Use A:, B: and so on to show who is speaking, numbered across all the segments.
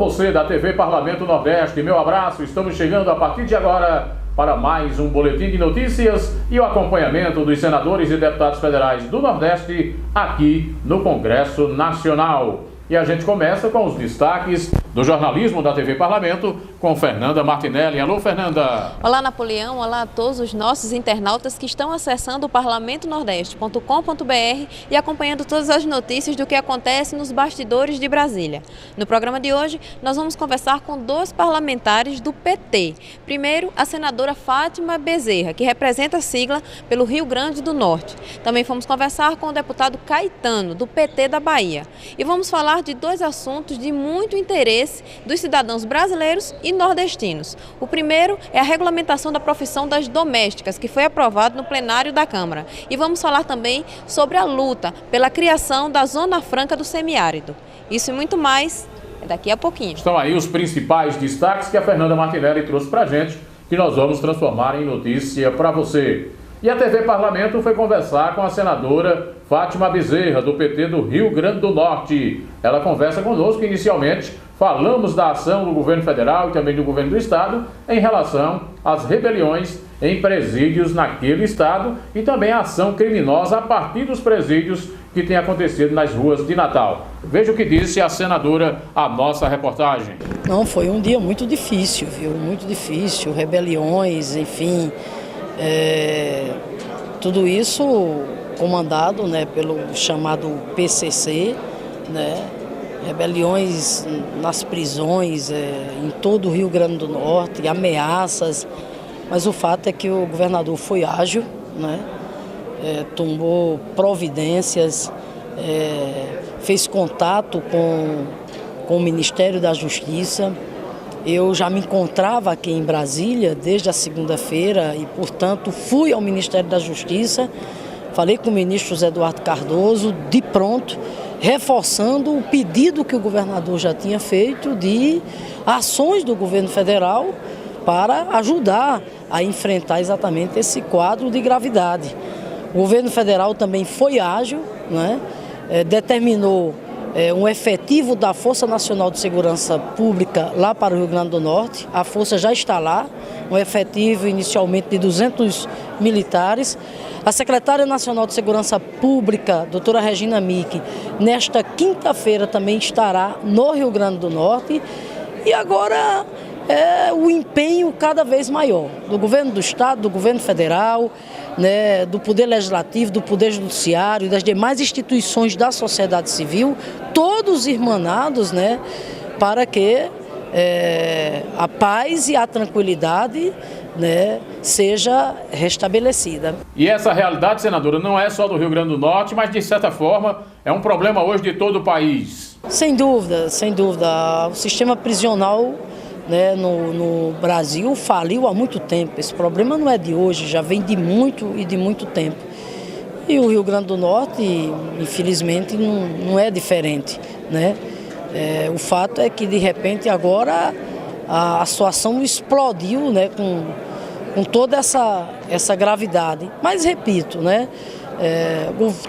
A: você da TV Parlamento Nordeste, meu abraço. Estamos chegando a partir de agora para mais um boletim de notícias e o acompanhamento dos senadores e deputados federais do Nordeste aqui no Congresso Nacional. E a gente começa com os destaques do jornalismo da TV Parlamento com Fernanda Martinelli. Alô, Fernanda!
B: Olá, Napoleão. Olá a todos os nossos internautas que estão acessando o parlamentonordeste.com.br e acompanhando todas as notícias do que acontece nos bastidores de Brasília. No programa de hoje, nós vamos conversar com dois parlamentares do PT. Primeiro, a senadora Fátima Bezerra, que representa a sigla pelo Rio Grande do Norte. Também vamos conversar com o deputado Caetano, do PT da Bahia. E vamos falar de dois assuntos de muito interesse dos cidadãos brasileiros e nordestinos. O primeiro é a regulamentação da profissão das domésticas, que foi aprovado no plenário da Câmara. E vamos falar também sobre a luta pela criação da Zona Franca do Semiárido. Isso e muito mais daqui a pouquinho.
A: Estão aí os principais destaques que a Fernanda Martinelli trouxe para a gente, que nós vamos transformar em notícia para você. E a TV Parlamento foi conversar com a senadora Fátima Bezerra, do PT do Rio Grande do Norte. Ela conversa conosco inicialmente. Falamos da ação do governo federal e também do governo do estado em relação às rebeliões em presídios naquele estado e também a ação criminosa a partir dos presídios que tem acontecido nas ruas de Natal. Veja o que disse a senadora à nossa reportagem.
C: Não, foi um dia muito difícil, viu? Muito difícil, rebeliões, enfim, tudo isso comandado, né, pelo chamado PCC, né? Rebeliões nas prisões, em todo o Rio Grande do Norte, ameaças, mas o fato é que o governador foi ágil, né? Tomou providências, fez contato com o Ministério da Justiça. Eu já me encontrava aqui em Brasília desde a segunda-feira e, portanto, fui ao Ministério da Justiça, falei com o ministro José Eduardo Cardoso, de pronto, reforçando o pedido que o governador já tinha feito de ações do governo federal para ajudar a enfrentar exatamente esse quadro de gravidade. O governo federal também foi ágil, né? Determinou um efetivo da Força Nacional de Segurança Pública lá para o Rio Grande do Norte. A força já está lá, um efetivo inicialmente de 200 militares. A secretária nacional de Segurança Pública, doutora Regina Mick, nesta quinta-feira também estará no Rio Grande do Norte. E agora o empenho cada vez maior do governo do estado, do governo federal, né, do Poder Legislativo, do Poder Judiciário, das demais instituições da sociedade civil, todos irmanados, né, para que a paz e a tranquilidade, né, seja restabelecida.
A: E essa realidade, senadora, não é só do Rio Grande do Norte, mas de certa forma é um problema hoje de todo o país.
C: Sem dúvida, sem dúvida. O sistema prisional, né, no Brasil faliu há muito tempo. Esse problema não é de hoje, já vem de muito tempo. E o Rio Grande do Norte, infelizmente, não é diferente, né? O fato é que, de repente, agora a situação explodiu, né, com toda essa gravidade. Mas, repito, né,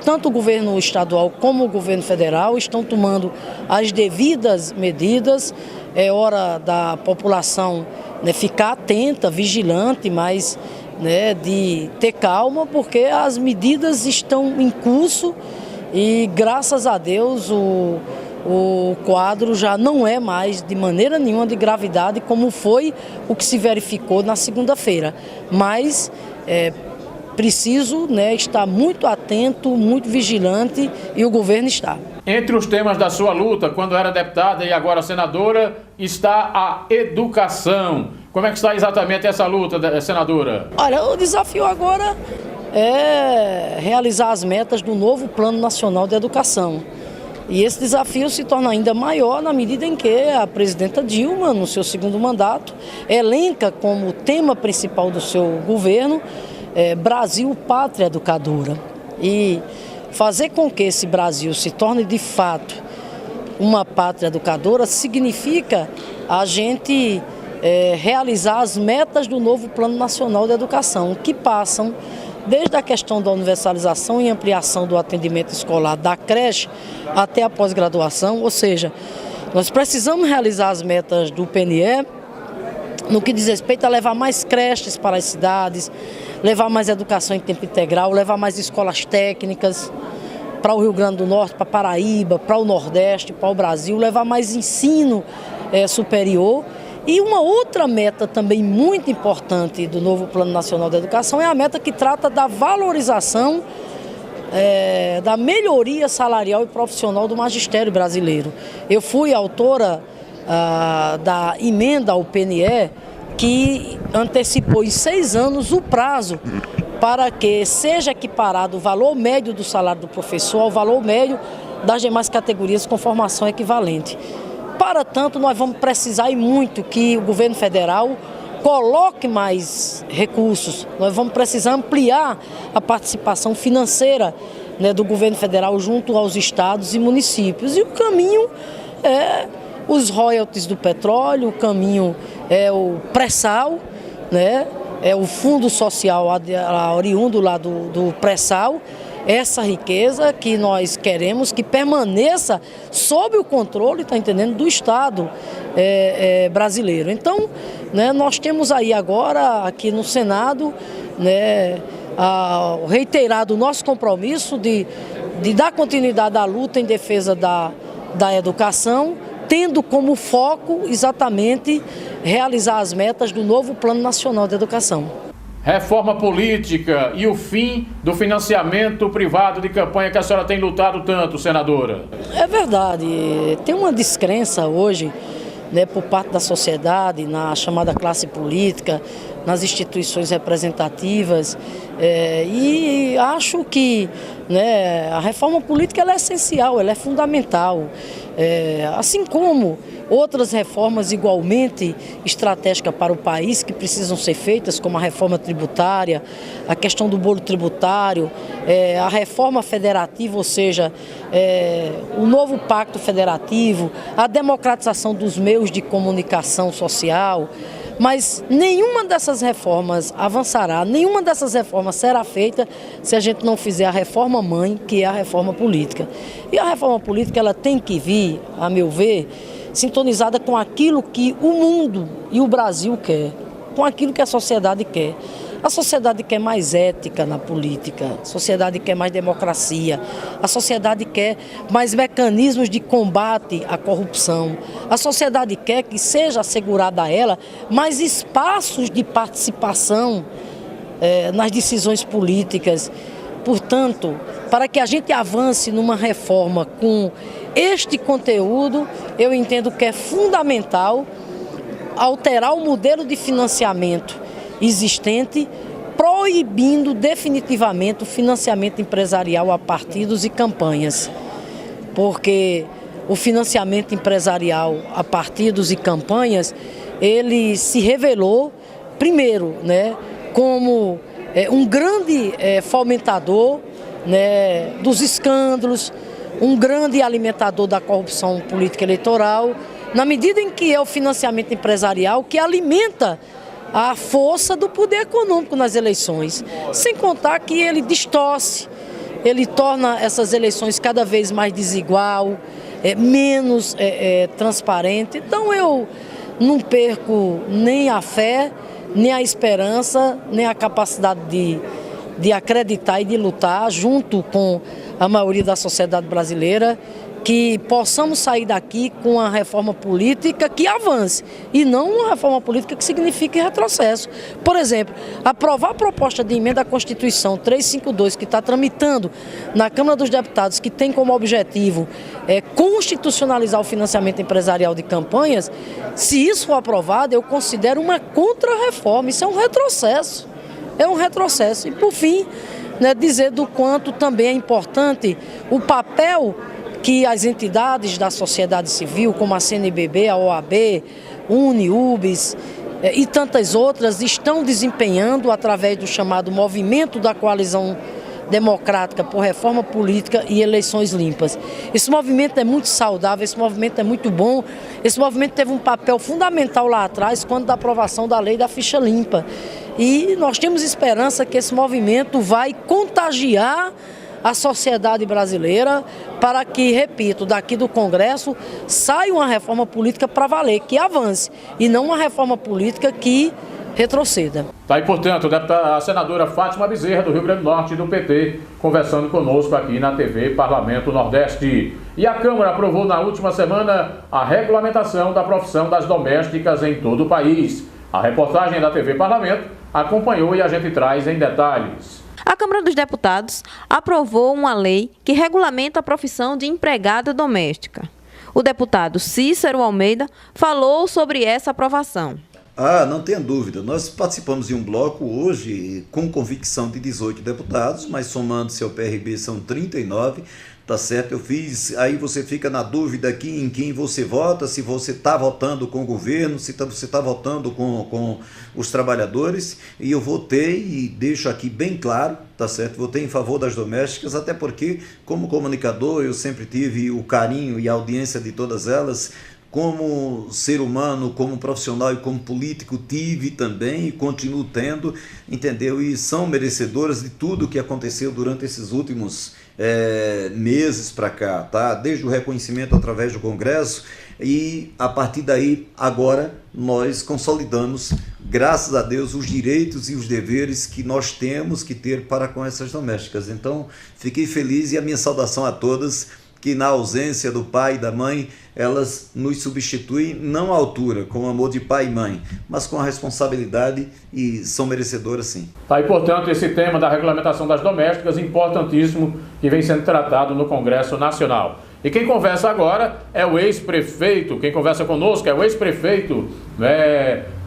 C: tanto o governo estadual como o governo federal estão tomando as devidas medidas. É hora da população, né, ficar atenta, vigilante, mas, né, de ter calma, porque as medidas estão em curso e, graças a Deus, o quadro já não é mais de maneira nenhuma de gravidade como foi o que se verificou na segunda-feira. Mas preciso, né, estar muito atento, muito vigilante, e o governo está.
A: Entre os temas da sua luta, quando era deputada e agora senadora, está a educação. Como é que está exatamente essa luta, senadora?
C: Olha, o desafio agora é realizar as metas do novo Plano Nacional de Educação. E esse desafio se torna ainda maior na medida em que a presidenta Dilma, no seu segundo mandato, elenca como tema principal do seu governo Brasil Pátria Educadora. E fazer com que esse Brasil se torne de fato uma pátria educadora significa a gente realizar as metas do novo Plano Nacional de Educação, que passam desde a questão da universalização e ampliação do atendimento escolar da creche até a pós-graduação, ou seja, Nós precisamos realizar as metas do PNE no que diz respeito a levar mais creches para as cidades, levar mais educação em tempo integral, levar mais escolas técnicas para o Rio Grande do Norte, para Paraíba, para o Nordeste, para o Brasil, levar mais ensino superior. E uma outra meta também muito importante do novo Plano Nacional de Educação é a meta que trata da valorização, da melhoria salarial e profissional do magistério brasileiro. Eu fui autora da emenda ao PNE que antecipou em 6 anos o prazo para que seja equiparado o valor médio do salário do professor ao valor médio das demais categorias com formação equivalente. Para tanto, nós vamos precisar e muito que o governo federal coloque mais recursos. Nós vamos precisar ampliar a participação financeira, né, do governo federal junto aos estados e municípios. E o caminho é os royalties do petróleo, o caminho é o pré-sal, né, é o fundo social oriundo lá do pré-sal. Essa riqueza que nós queremos que permaneça sob o controle, está entendendo, do Estado brasileiro. Então, né, nós temos aí agora, aqui no Senado, né, reiterado o nosso compromisso de dar continuidade à luta em defesa da educação, tendo como foco exatamente realizar as metas do novo Plano Nacional de Educação.
A: Reforma política e o fim do financiamento privado de campanha que a senhora tem lutado tanto, senadora.
C: É verdade, tem uma descrença hoje, né, por parte da sociedade, na chamada classe política, nas instituições representativas, e acho que, né, a reforma política ela é essencial, ela é fundamental, assim como outras reformas igualmente estratégicas para o país que precisam ser feitas, como a reforma tributária, a questão do bolo tributário, a reforma federativa, ou seja, o novo pacto federativo, a democratização dos meios de comunicação social. Mas nenhuma dessas reformas avançará, nenhuma dessas reformas será feita se a gente não fizer a reforma mãe, que é a reforma política. E a reforma política ela tem que vir, a meu ver, sintonizada com aquilo que o mundo e o Brasil quer, com aquilo que a sociedade quer. A sociedade quer mais ética na política, a sociedade quer mais democracia, a sociedade quer mais mecanismos de combate à corrupção, a sociedade quer que seja assegurada a ela mais espaços de participação nas decisões políticas. Portanto, para que a gente avance numa reforma com este conteúdo, eu entendo que é fundamental alterar o modelo de financiamento existente, proibindo definitivamente o financiamento empresarial a partidos e campanhas. Porque o financiamento empresarial a partidos e campanhas, ele se revelou, primeiro, né, como um grande fomentador, né, dos escândalos, um grande alimentador da corrupção política eleitoral, na medida em que é o financiamento empresarial que alimenta a força do poder econômico nas eleições, sem contar que ele distorce, ele torna essas eleições cada vez mais desigual, menos transparente. Então eu não perco nem a fé, nem a esperança, nem a capacidade de acreditar e de lutar junto com a maioria da sociedade brasileira, que possamos sair daqui com uma reforma política que avance e não uma reforma política que signifique retrocesso. Por exemplo, aprovar a proposta de emenda à Constituição 352 que está tramitando na Câmara dos Deputados, que tem como objetivo constitucionalizar o financiamento empresarial de campanhas, se isso for aprovado, eu considero uma contra-reforma. Isso é um retrocesso. É um retrocesso. E, por fim, né, dizer do quanto também é importante o papel que as entidades da sociedade civil, como a CNBB, a OAB, UniUBS e tantas outras, estão desempenhando através do chamado Movimento da Coalizão Democrática por Reforma Política e Eleições Limpas. Esse movimento é muito saudável, esse movimento é muito bom, esse movimento teve um papel fundamental lá atrás, quando da aprovação da lei da ficha limpa. E nós temos esperança que esse movimento vai contagiar a sociedade brasileira para que, repito, daqui do Congresso saia uma reforma política para valer, que avance, e não uma reforma política que retroceda.
A: Tá aí, portanto, a senadora Fátima Bezerra, do Rio Grande do Norte, do PT, conversando conosco aqui na TV Parlamento Nordeste. E a Câmara aprovou na última semana a regulamentação da profissão das domésticas em todo o país. A reportagem da TV Parlamento acompanhou e a gente traz em detalhes.
B: A Câmara dos Deputados aprovou uma lei que regulamenta a profissão de empregada doméstica. O deputado Cícero Almeida falou sobre essa aprovação.
D: Não tenha dúvida. Nós participamos de um bloco hoje com convicção de 18 deputados, mas somando-se ao PRB são 39, tá certo? Eu fiz, aí você fica na dúvida aqui em quem você vota, se você está votando com o governo, se você está votando com os trabalhadores, e eu votei, e deixo aqui bem claro, tá certo? Votei em favor das domésticas, até porque, como comunicador, eu sempre tive o carinho e a audiência de todas elas. Como ser humano, como profissional e como político tive também e continuo tendo, entendeu? E são merecedoras de tudo que aconteceu durante esses últimos meses para cá, tá? Desde o reconhecimento através do Congresso e a partir daí agora nós consolidamos, graças a Deus, os direitos e os deveres que nós temos que ter para com essas domésticas. Então fiquei feliz e a minha saudação a todas, que na ausência do pai e da mãe, elas nos substituem não à altura, com o amor de pai e mãe, mas com a responsabilidade e são merecedoras sim.
A: Tá aí, portanto, esse tema da regulamentação das domésticas, importantíssimo, que vem sendo tratado no Congresso Nacional. E quem conversa agora é o ex-prefeito, quem conversa conosco é o ex-prefeito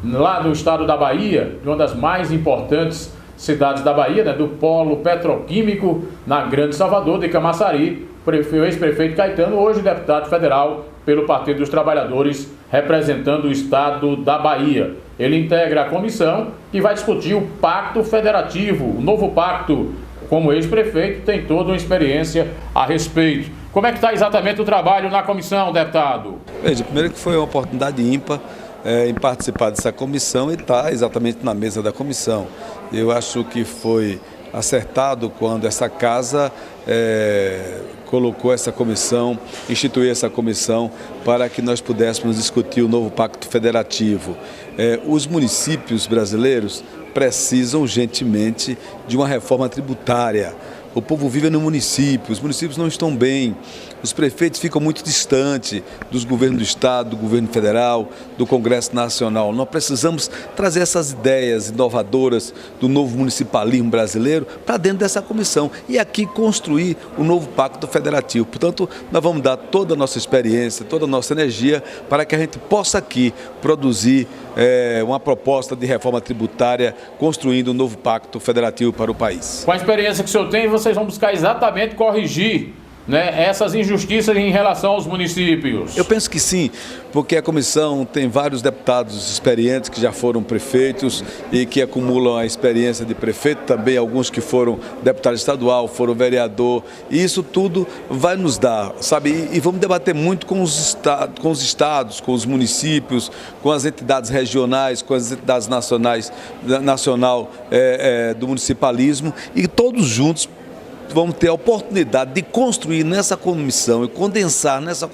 A: lá do estado da Bahia, de uma das mais importantes cidades da Bahia, do polo petroquímico, na Grande Salvador, de Camaçari, o ex-prefeito Caetano, hoje deputado federal pelo Partido dos Trabalhadores, representando o estado da Bahia. Ele integra a comissão que vai discutir o Pacto Federativo, o novo pacto. Como ex-prefeito, tem toda uma experiência a respeito. Como é que está exatamente o trabalho na comissão, deputado?
E: Veja, primeiro que foi uma oportunidade ímpar em participar dessa comissão e estar exatamente na mesa da comissão. Eu acho que foi acertado quando essa casa colocou essa comissão, instituiu essa comissão para que nós pudéssemos discutir o novo Pacto Federativo. Os municípios brasileiros precisam urgentemente de uma reforma tributária. O povo vive no município, os municípios não estão bem, os prefeitos ficam muito distantes dos governos do Estado, do governo federal, do Congresso Nacional. Nós precisamos trazer essas ideias inovadoras do novo municipalismo brasileiro para dentro dessa comissão e aqui construir o novo Pacto Federativo. Portanto, nós vamos dar toda a nossa experiência, toda a nossa energia para que a gente possa aqui produzir uma proposta de reforma tributária, construindo um novo Pacto Federativo para o país.
A: Com a experiência que o senhor tem, vocês vão buscar exatamente corrigir essas injustiças em relação aos municípios?
E: Eu penso que sim, porque a comissão tem vários deputados experientes que já foram prefeitos e que acumulam a experiência de prefeito, também alguns que foram deputado estadual, foram vereador, e isso tudo vai nos dar, sabe, e vamos debater muito com os estados, com os municípios, com as entidades regionais, com as entidades nacional do municipalismo, e todos juntos vamos ter a oportunidade de construir nessa comissão e condensar nessa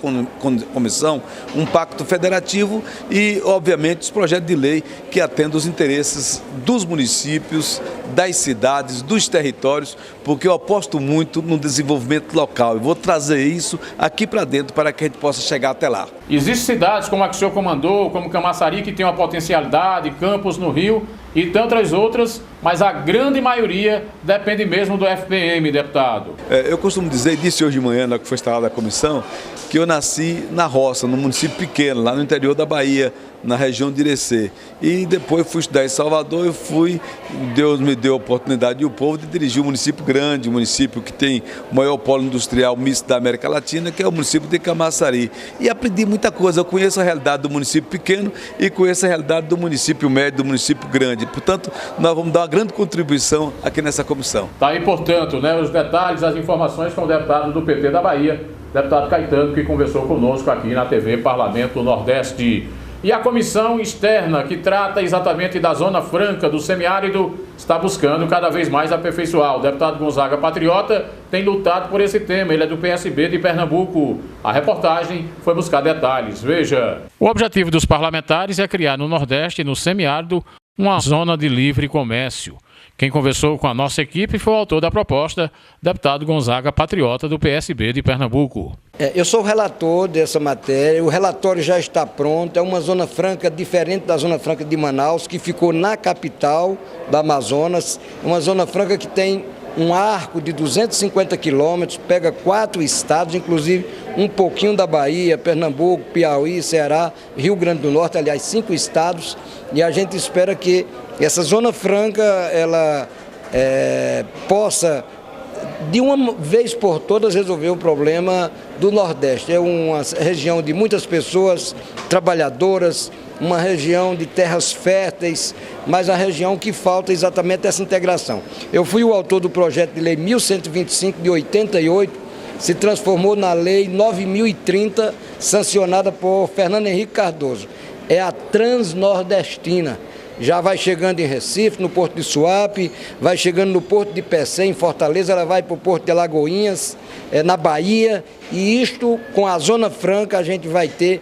E: comissão um pacto federativo e, obviamente, os projetos de lei que atendam os interesses dos municípios, das cidades, dos territórios, porque eu aposto muito no desenvolvimento local e vou trazer isso aqui para dentro para que a gente possa chegar até lá.
A: Existem cidades como a que o senhor comandou, como Camaçari, que tem uma potencialidade, Campos no Rio e tantas outras, mas a grande maioria depende mesmo do FPM, deputado.
E: Eu costumo dizer, disse hoje de manhã, na que foi instalada a comissão, que eu nasci na roça, num município pequeno, lá no interior da Bahia, na região de Irecê. E depois fui estudar em Salvador e Deus me deu a oportunidade e o povo de dirigir um município grande, um município que tem o maior polo industrial misto da América Latina, que é o município de Camaçari. E aprendi muita coisa, eu conheço a realidade do município pequeno e conheço a realidade do município médio, do município grande. Portanto, nós vamos dar uma grande contribuição aqui nessa comissão.
A: Está aí, portanto, os detalhes, as informações com o deputado do PT da Bahia, deputado Caetano, que conversou conosco aqui na TV Parlamento Nordeste. E a comissão externa, que trata exatamente da Zona Franca do semiárido, está buscando cada vez mais aperfeiçoar. O deputado Gonzaga Patriota tem lutado por esse tema. Ele é do PSB de Pernambuco. A reportagem foi buscar detalhes. Veja. O objetivo dos parlamentares é criar no Nordeste, no semiárido, uma zona de livre comércio. Quem conversou com a nossa equipe foi o autor da proposta, deputado Gonzaga Patriota, do PSB de Pernambuco.
F: Eu sou o relator dessa matéria, o relatório já está pronto, é uma zona franca diferente da Zona Franca de Manaus, que ficou na capital do Amazonas, uma zona franca que tem um arco de 250 quilômetros, pega 4 estados, inclusive um pouquinho da Bahia, Pernambuco, Piauí, Ceará, Rio Grande do Norte, aliás, 5 estados, e a gente espera que essa zona franca ela possa, de uma vez por todas, resolver o problema do Nordeste. É uma região de muitas pessoas trabalhadoras, uma região de terras férteis, mas a região que falta exatamente essa integração. Eu fui o autor do projeto de lei 1125 de 88, se transformou na lei 9030, sancionada por Fernando Henrique Cardoso. É a Transnordestina. Já vai chegando em Recife, no Porto de Suape, vai chegando no Porto de Pecém, em Fortaleza, ela vai para o Porto de Alagoinhas, na Bahia, e isto, com a Zona Franca, a gente vai ter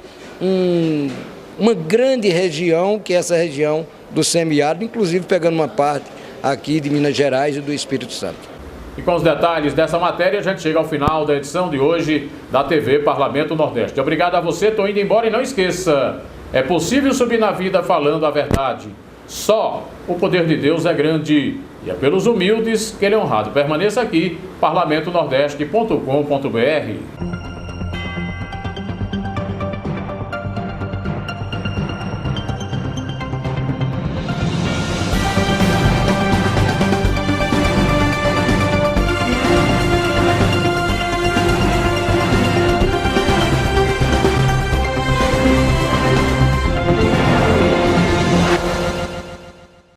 F: uma grande região, que é essa região do semiárido, inclusive pegando uma parte aqui de Minas Gerais e do Espírito Santo.
A: E com os detalhes dessa matéria, a gente chega ao final da edição de hoje da TV Parlamento Nordeste. Obrigado a você, estou indo embora e não esqueça, é possível subir na vida falando a verdade. Só o poder de Deus é grande e é pelos humildes que ele é honrado. Permaneça aqui, parlamentonordeste.com.br.